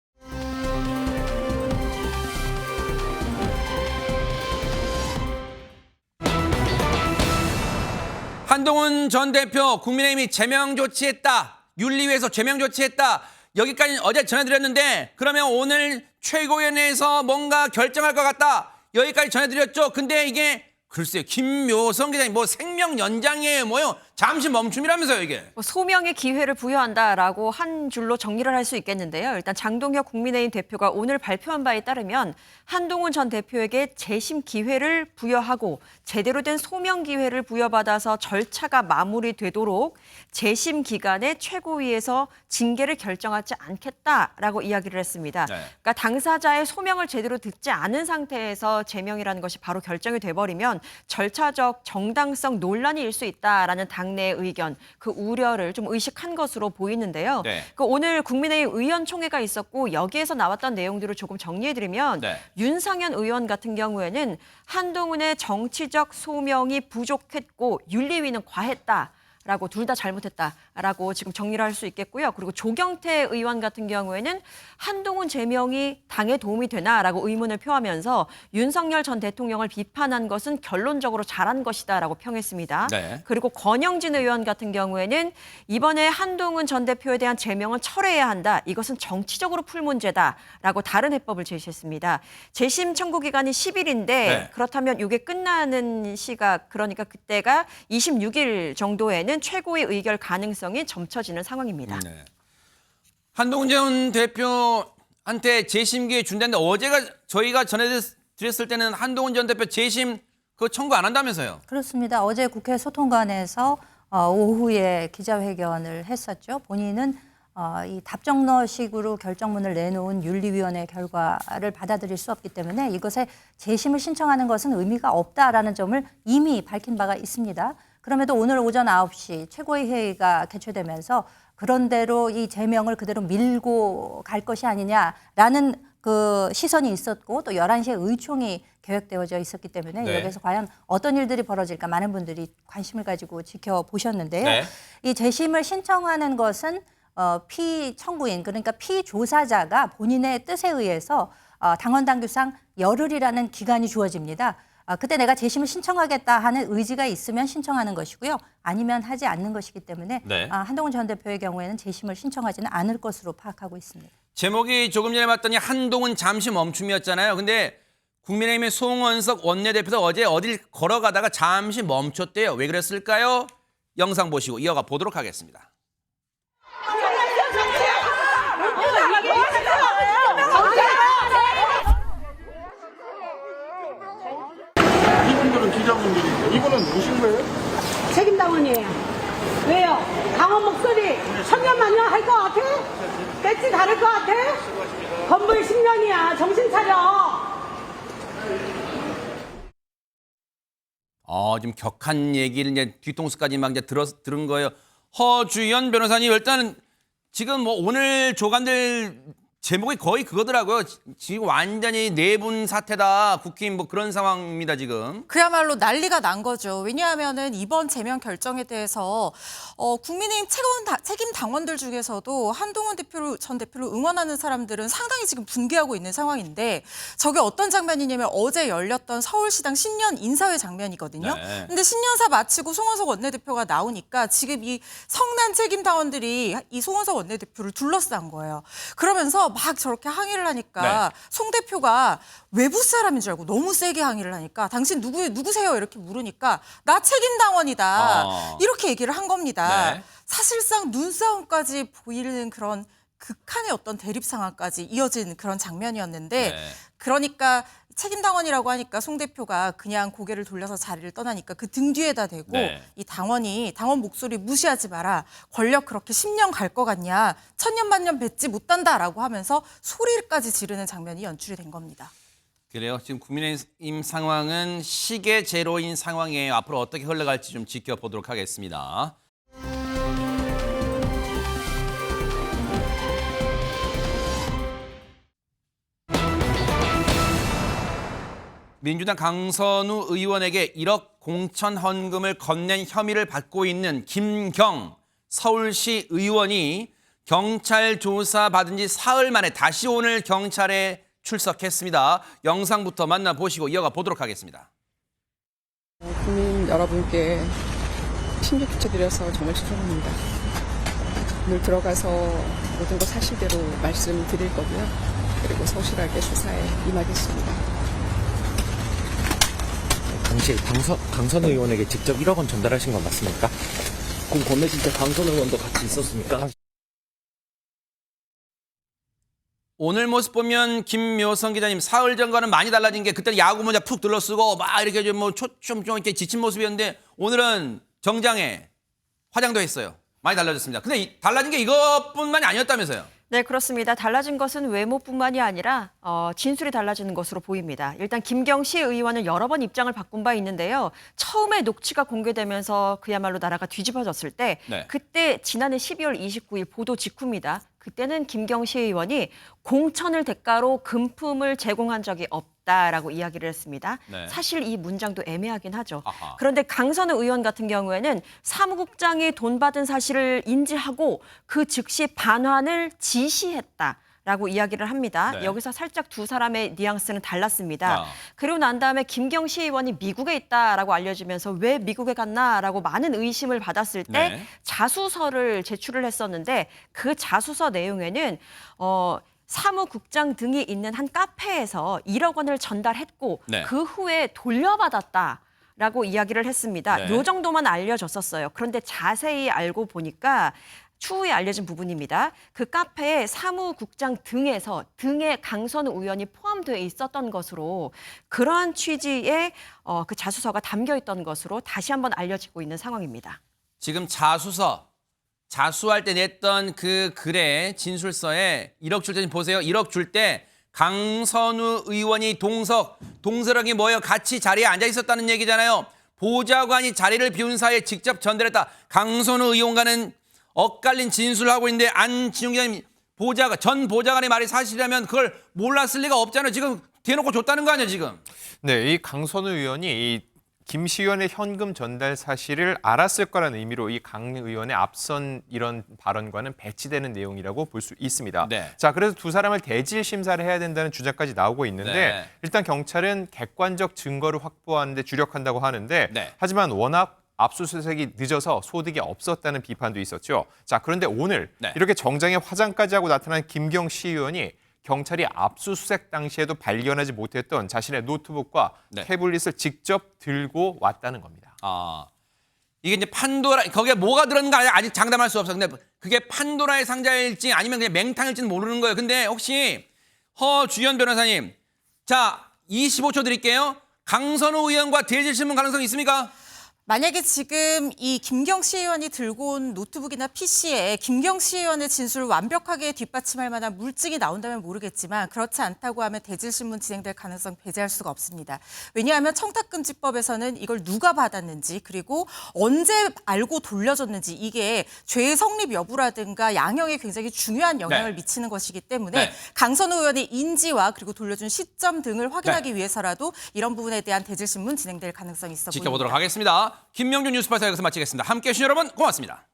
한동훈 전 대표 국민의힘이 제명 조치했다. 윤리위에서 제명 조치했다. 여기까지 어제 전해드렸는데 그러면 오늘 최고위원회에서 뭔가 결정할 것 같다. 여기까지 전해드렸죠. 근데 이게 글쎄요, 김묘성 기자님 뭐 생명 연장이에요, 뭐요? 잠시 멈춤이라면서요, 이게? 소명의 기회를 부여한다라고 한 줄로 정리를 할 수 있겠는데요. 일단 장동혁 국민의힘 대표가 오늘 발표한 바에 따르면 한동훈 전 대표에게 재심 기회를 부여하고 제대로 된 소명 기회를 부여받아서 절차가 마무리되도록 재심 기간에 최고위에서 징계를 결정하지 않겠다라고 이야기를 했습니다. 네. 그러니까 당사자의 소명을 제대로 듣지 않은 상태에서 제명이라는 것이 바로 결정이 돼버리면 절차적 정당성 논란이 일 수 있다라는 당내의 의견, 그 우려를 좀 의식한 것으로 보이는데요. 네. 오늘 국민의힘 의원총회가 있었고 여기에서 나왔던 내용들을 조금 정리해드리면 네. 윤상현 의원 같은 경우에는 한동훈의 정치적 소명이 부족했고 윤리위는 과했다. 라고 둘 다 잘못했다라고 지금 정리를 할 수 있겠고요. 그리고 조경태 의원 같은 경우에는 한동훈 제명이 당에 도움이 되나라고 의문을 표하면서 윤석열 전 대통령을 비판한 것은 결론적으로 잘한 것이다라고 평했습니다. 네. 그리고 권영진 의원 같은 경우에는 이번에 한동훈 전 대표에 대한 제명을 철회해야 한다. 이것은 정치적으로 풀 문제다라고 다른 해법을 제시했습니다. 재심 청구 기간이 10일인데 네. 그렇다면 이게 끝나는 시각 그러니까 그때가 26일 정도에는 최고의 의결 가능성이 점쳐지는 상황입니다. 네. 한동훈 전 대표한테 재심 기회 준다는데 어제가 저희가 전해드렸을 때는 한동훈 전 대표 재심 그거 청구 안 한다면서요? 그렇습니다. 어제 국회 소통관에서 오후에 기자회견을 했었죠. 본인은 이 답정너식으로 결정문을 내놓은 윤리위원회 결과를 받아들일 수 없기 때문에 이것에 재심을 신청하는 것은 의미가 없다라는 점을 이미 밝힌 바가 있습니다. 그럼에도 오늘 오전 9시 최고위 회의가 개최되면서 그런대로 이 제명을 그대로 밀고 갈 것이 아니냐라는 그 시선이 있었고 또 11시에 의총이 계획되어져 있었기 때문에 네. 여기서 과연 어떤 일들이 벌어질까 많은 분들이 관심을 가지고 지켜보셨는데요. 네. 이 재심을 신청하는 것은 피청구인 그러니까 피조사자가 본인의 뜻에 의해서 당헌당규상 열흘이라는 기간이 주어집니다. 그때 내가 재심을 신청하겠다 하는 의지가 있으면 신청하는 것이고요. 아니면 하지 않는 것이기 때문에 네. 한동훈 전 대표의 경우에는 재심을 신청하지는 않을 것으로 파악하고 있습니다. 제목이 조금 전에 봤더니 한동훈 잠시 멈춤이었잖아요. 근데 국민의힘의 송원석 원내대표도 어제 어딜 걸어가다가 잠시 멈췄대요. 왜 그랬을까요? 영상 보시고 이어가 보도록 하겠습니다. 이분들은 기자분들인데 이분은 누구신 거예요? 책임당원이에요. 왜요? 강원 목소리 천년만년 할 것 같아? 배지 다를 것 같아? 건물 10년이야. 정신 차려. 좀 격한 얘기를 이제 뒤통수까지 막 이제 들은 거예요. 허주연 변호사님 일단은 지금 뭐 오늘 조간들 제목이 거의 그거더라고요. 지금 완전히 내분 사태다. 국힘 뭐 그런 상황입니다, 지금. 그야말로 난리가 난 거죠. 왜냐하면은 이번 제명 결정에 대해서 국민의힘 책임 당원들 중에서도 한동훈 전 대표를 응원하는 사람들은 상당히 지금 분개하고 있는 상황인데 저게 어떤 장면이냐면 어제 열렸던 서울시당 신년 인사회 장면이거든요. 네. 근데 신년사 마치고 송원석 원내대표가 나오니까 지금 이 성난 책임 당원들이 이 송원석 원내대표를 둘러싼 거예요. 그러면서 막 저렇게 항의를 하니까 네. 송 대표가 외부 사람인 줄 알고 너무 세게 항의를 하니까 당신 누구세요? 이렇게 물으니까 나 책임당원이다. 이렇게 얘기를 한 겁니다. 네. 사실상 눈싸움까지 보이는 그런 극한의 어떤 대립 상황까지 이어진 그런 장면이었는데 네. 그러니까 책임당원이라고 하니까 송 대표가 그냥 고개를 돌려서 자리를 떠나니까 그 등 뒤에다 대고 네. 이 당원 목소리 무시하지 마라. 권력 그렇게 10년 갈 것 같냐. 천년만년 뱉지 못한다라고 하면서 소리까지 지르는 장면이 연출이 된 겁니다. 그래요. 지금 국민의힘 상황은 시계 제로인 상황이에요. 앞으로 어떻게 흘러갈지 좀 지켜보도록 하겠습니다. 민주당 강선우 의원에게 1억 공천 헌금을 건넨 혐의를 받고 있는 김경 서울시 의원이 경찰 조사 받은 지 사흘 만에 다시 오늘 경찰에 출석했습니다. 영상부터 만나보시고 이어가 보도록 하겠습니다. 국민 여러분께 심리 부탁드려서 정말 죄송합니다. 오늘 들어가서 모든 것 사실대로 말씀드릴 거고요. 그리고 성실하게 수사에 임하겠습니다. 당시에 강선 의원에게 직접 1억 원 전달하신 건 맞습니까? 그럼 건네실 때 강선 의원도 같이 있었습니까? 오늘 모습 보면 김묘성 기자님 사흘 전과는 많이 달라진 게 그때 야구 모자 푹 둘러쓰고 막 이렇게 좀 이렇게 지친 모습이었는데 오늘은 정장에 화장도 했어요. 많이 달라졌습니다. 근데 달라진 게 이것뿐만이 아니었다면서요? 네, 그렇습니다. 달라진 것은 외모뿐만이 아니라 진술이 달라지는 것으로 보입니다. 일단 김경시 의원은 여러 번 입장을 바꾼 바 있는데요. 처음에 녹취가 공개되면서 그야말로 나라가 뒤집어졌을 때 네. 그때 지난해 12월 29일 보도 직후입니다. 그때는 김경시 의원이 공천을 대가로 금품을 제공한 적이 없다라고 이야기를 했습니다. 네. 사실 이 문장도 애매하긴 하죠. 아하. 그런데 강선우 의원 같은 경우에는 사무국장이 돈 받은 사실을 인지하고 그 즉시 반환을 지시했다라고 이야기를 합니다. 네. 여기서 살짝 두 사람의 뉘앙스는 달랐습니다. 아. 그리고 난 다음에 김경시 의원이 미국에 있다라고 알려지면서 왜 미국에 갔나라고 많은 의심을 받았을 때 네. 자수서를 제출을 했었는데 그 자수서 내용에는 사무국장 등이 있는 한 카페에서 1억 원을 전달했고 네. 그 후에 돌려받았다라고 이야기를 했습니다. 네. 요 정도만 알려졌었어요. 그런데 자세히 알고 보니까 추후에 알려진 부분입니다. 그 카페에 사무국장 등에 강선우 의원이 포함되어 있었던 것으로 그러한 취지의 그 자수서가 담겨 있던 것으로 다시 한번 알려지고 있는 상황입니다. 지금 자수할 때 냈던 그 글의 진술서에 1억 줄 때 좀 보세요. 1억 줄 때 강선우 의원이 동서랑이 뭐예요? 같이 자리에 앉아 있었다는 얘기잖아요. 보좌관이 자리를 비운 사이에 직접 전달했다. 강선우 의원과는 엇갈린 진술을 하고 있는데 안진용 기자님 전 보좌관의 말이 사실이라면 그걸 몰랐을 리가 없잖아요. 지금 대놓고 줬다는 거 아니에요, 지금? 네, 이 강선우 의원이 이 김씨 의원의 현금 전달 사실을 알았을 거라는 의미로 이 강 의원의 앞선 이런 발언과는 배치되는 내용이라고 볼 수 있습니다. 네. 자, 그래서 두 사람을 대질 심사를 해야 된다는 주장까지 나오고 있는데 네. 일단 경찰은 객관적 증거를 확보하는 데 주력한다고 하는데 네. 하지만 워낙 압수수색이 늦어서 소득이 없었다는 비판도 있었죠. 자, 그런데 오늘 네. 이렇게 정장에 화장까지 하고 나타난 김경시 의원이 경찰이 압수수색 당시에도 발견하지 못했던 자신의 노트북과 네. 태블릿을 직접 들고 왔다는 겁니다. 이게 이제 거기에 뭐가 들었는가 아직 장담할 수 없어요. 근데 그게 판도라의 상자일지 아니면 그냥 맹탕일지는 모르는 거예요. 근데 혹시 허주현 변호사님, 자 25초 드릴게요. 강선우 의원과 대질신문 가능성이 있습니까? 만약에 지금 이 김경시 의원이 들고 온 노트북이나 PC에 김경시 의원의 진술을 완벽하게 뒷받침할 만한 물증이 나온다면 모르겠지만 그렇지 않다고 하면 대질신문 진행될 가능성 배제할 수가 없습니다. 왜냐하면 청탁금지법에서는 이걸 누가 받았는지 그리고 언제 알고 돌려줬는지 이게 죄의 성립 여부라든가 양형에 굉장히 중요한 영향을 네. 미치는 것이기 때문에 네. 강선우 의원의 인지와 그리고 돌려준 시점 등을 확인하기 네. 위해서라도 이런 부분에 대한 대질신문 진행될 가능성이 있어 보입니다. 지켜보도록 하겠습니다. 김명준 뉴스파사 여기서 마치겠습니다. 함께해 주신 여러분 고맙습니다.